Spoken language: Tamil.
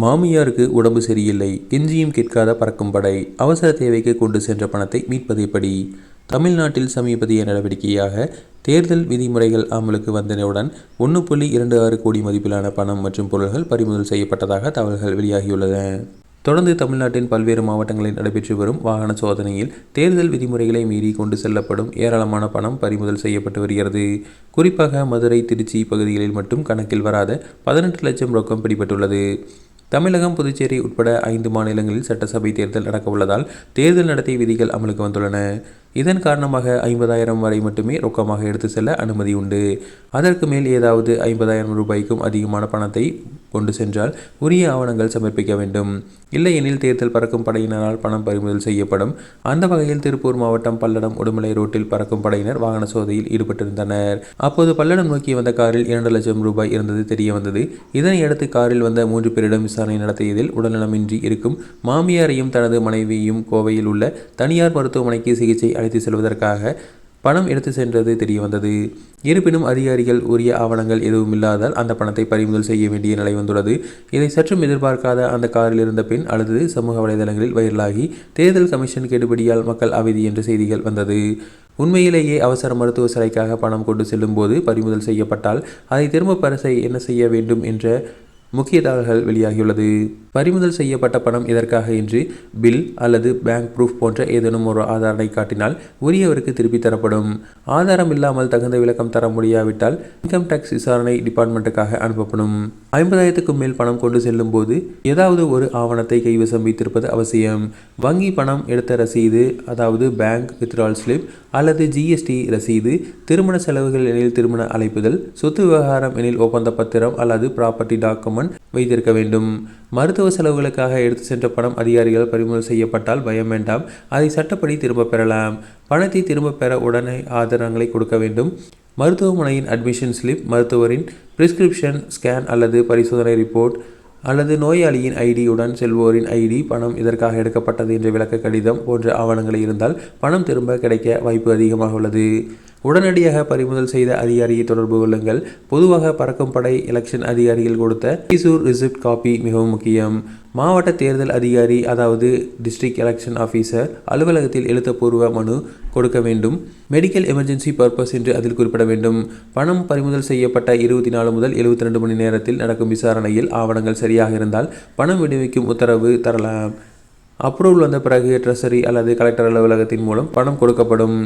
மாமியாருக்கு உடம்பு சரியில்லை, கெஞ்சியும் கேட்காத பறக்கும் படை. அவசர தேவைக்கு கொண்டு சென்ற பணத்தை மீட்பது எப்படி? தமிழ்நாட்டில் சமீபத்திய நடவடிக்கையாக தேர்தல் விதிமுறைகள் அமலுக்கு வந்தவுடன் 1.26 கோடி மதிப்பிலான பணம் மற்றும் பொருட்கள் பறிமுதல் செய்யப்பட்டதாக தகவல்கள் வெளியாகியுள்ளன. தொடர்ந்து தமிழ்நாட்டின் பல்வேறு மாவட்டங்களில் நடைபெற்று வரும் வாகன சோதனையில் தேர்தல் விதிமுறைகளை மீறி கொண்டு செல்லப்படும் ஏராளமான பணம் பறிமுதல் செய்யப்பட்டு வருகிறது. குறிப்பாக மதுரை, திருச்சி பகுதிகளில் மட்டும் கணக்கில் வராத 18 லட்சம் ரொக்கம் பிடிபட்டுள்ளது. தமிழகம், புதுச்சேரி உட்பட 5 மாநிலங்களில் சட்டசபை தேர்தல் நடக்கவுள்ளதால் தேர்தல் நடத்தை விதிகள் அமலுக்கு வந்துள்ளன. இதன் காரணமாக 50,000 வரை மட்டுமே ரொக்கமாக எடுத்து செல்ல அனுமதி உண்டு. அதற்கு மேல் ஏதாவது 50,000 ரூபாய்க்கும் அதிகமான பணத்தை கொண்டு சென்றால் உரிய ஆவணங்கள் சமர்ப்பிக்க வேண்டும். இல்லையெனில் தேர்தல் பறக்கும் படையினரால் பணம் பறிமுதல் செய்யப்படும். அந்த வகையில் திருப்பூர் மாவட்டம் பல்லடம் உடுமலை ரோட்டில் பறக்கும் படையினர் வாகன சோதனையில் ஈடுபட்டிருந்தனர். அப்போது பல்லடம் நோக்கி வந்த காரில் 2 லட்சம் ரூபாய் இருந்தது தெரியவந்தது. இதனையடுத்து காரில் வந்த 3 பேரிடம் விசாரணை நடத்தியதில் உடல்நலமின்றி இருக்கும் மாமியாரையும் தனது மனைவியையும் கோவையில் உள்ள தனியார் மருத்துவமனைக்கு சிகிச்சை அழைத்து செல்வதற்காக பணம் எடுத்து சென்றது தெரியவந்தது. இருப்பினும் அதிகாரிகள் உரிய ஆவணங்கள் எதுவும் இல்லாதால் அந்த பணத்தை பறிமுதல் செய்ய வேண்டிய நிலை வந்துள்ளது. இதை சற்றும் எதிர்பார்க்காத அந்த காரில் இருந்த பெண் அழுது சமூக வலைதளங்களில் வைரலாகி தேர்தல் கமிஷன் கெடுபிடியால் மக்கள் அவதி என்ற செய்திகள் வந்தது. உண்மையிலேயே அவசர மருத்துவ சிகிச்சைக்காக பணம் கொண்டு செல்லும் போது பறிமுதல் செய்யப்பட்டால் அதை திரும்ப பெற என்ன செய்ய வேண்டும் என்ற முக்கிய தகவல்கள் வெளியாகியுள்ளது. பறிமுதல் செய்யப்பட்ட பணம் எதற்காக என்று பில் அல்லது பேங்க் ப்ரூஃப் போன்ற ஏதேனும் ஒரு ஆதாரத்தை காட்டினால் உரியவருக்கு திருப்பி தரப்படும். ஆதாரம் இல்லாமல் தகுந்த விளக்கம் தர முடியாவிட்டால் இன்கம் டாக்ஸ் விசாரணை டிபார்ட்மெண்ட்டுக்காக அனுப்பப்படும். 50,000க்கும் மேல் பணம் கொண்டு செல்லும் போது ஏதாவது ஒரு ஆவணத்தை கைவசம் வைத்திருப்பது அவசியம். வங்கி பணம் எடுத்த ரசீது, அதாவது பேங்க் வித்ட்ரால் ஸ்லிப் அல்லது ஜிஎஸ்டி ரசீது, திருமண செலவுகள் எனில் திருமண அழைப்புதல், சொத்து விவகாரம் எனில் ஒப்பந்த பத்திரம் அல்லது ப்ராப்பர்ட்டி டாக்குமெண்ட் வைத்திருக்க வேண்டும். மருத்துவ செலவுகளுக்காக எடுத்து சென்ற பணம் அதிகாரிகள் பறிமுதல் செய்யப்பட்டால் பயம் வேண்டாம், அதை சட்டப்படி திரும்ப பெறலாம். பணத்தை திரும்ப பெற உடனே ஆதாரங்களை கொடுக்க வேண்டும். மருத்துவமனையின் அட்மிஷன் ஸ்லிப், மருத்துவரின் பிரிஸ்கிரிப்ஷன், ஸ்கேன் அல்லது பரிசோதனை ரிப்போர்ட் அல்லது நோயாளியின் ஐடி உடன் செல்வோரின் ஐடி, பணம் இதற்காக எடுக்கப்பட்டது என்ற விளக்க கடிதம் போன்ற ஆவணங்கள் இருந்தால் பணம் திரும்ப கிடைக்க வாய்ப்பு அதிகமாக உள்ளது. உடனடியாக பறிமுதல் செய்த அதிகாரியை தொடர்பு கொள்ளுங்கள். பொதுவாக பறக்கும் படை எலெக்ஷன் அதிகாரிகள் கொடுத்த மைசூர் ரிசிப்ட் காப்பி மிகவும் முக்கியம். மாவட்ட தேர்தல் அதிகாரி, அதாவது டிஸ்ட்ரிக்ட் எலெக்ஷன் ஆஃபீஸர் அலுவலகத்தில் எழுத்துப்பூர்வ மனு கொடுக்க வேண்டும். மெடிக்கல் எமர்ஜென்சி பர்பஸ் என்று அதில் குறிப்பிட வேண்டும். பணம் பறிமுதல் செய்யப்பட்ட 24 முதல் 72 மணி நேரத்தில் நடக்கும் விசாரணையில் ஆவணங்கள் சரியாக இருந்தால் பணம் விடுவிக்கும் உத்தரவு தரலாம். அப்ரூவல் வந்த பிறகு ட்ரெஷரி அல்லது கலெக்டர் அலுவலகத்தின் மூலம் பணம் கொடுக்கப்படும்.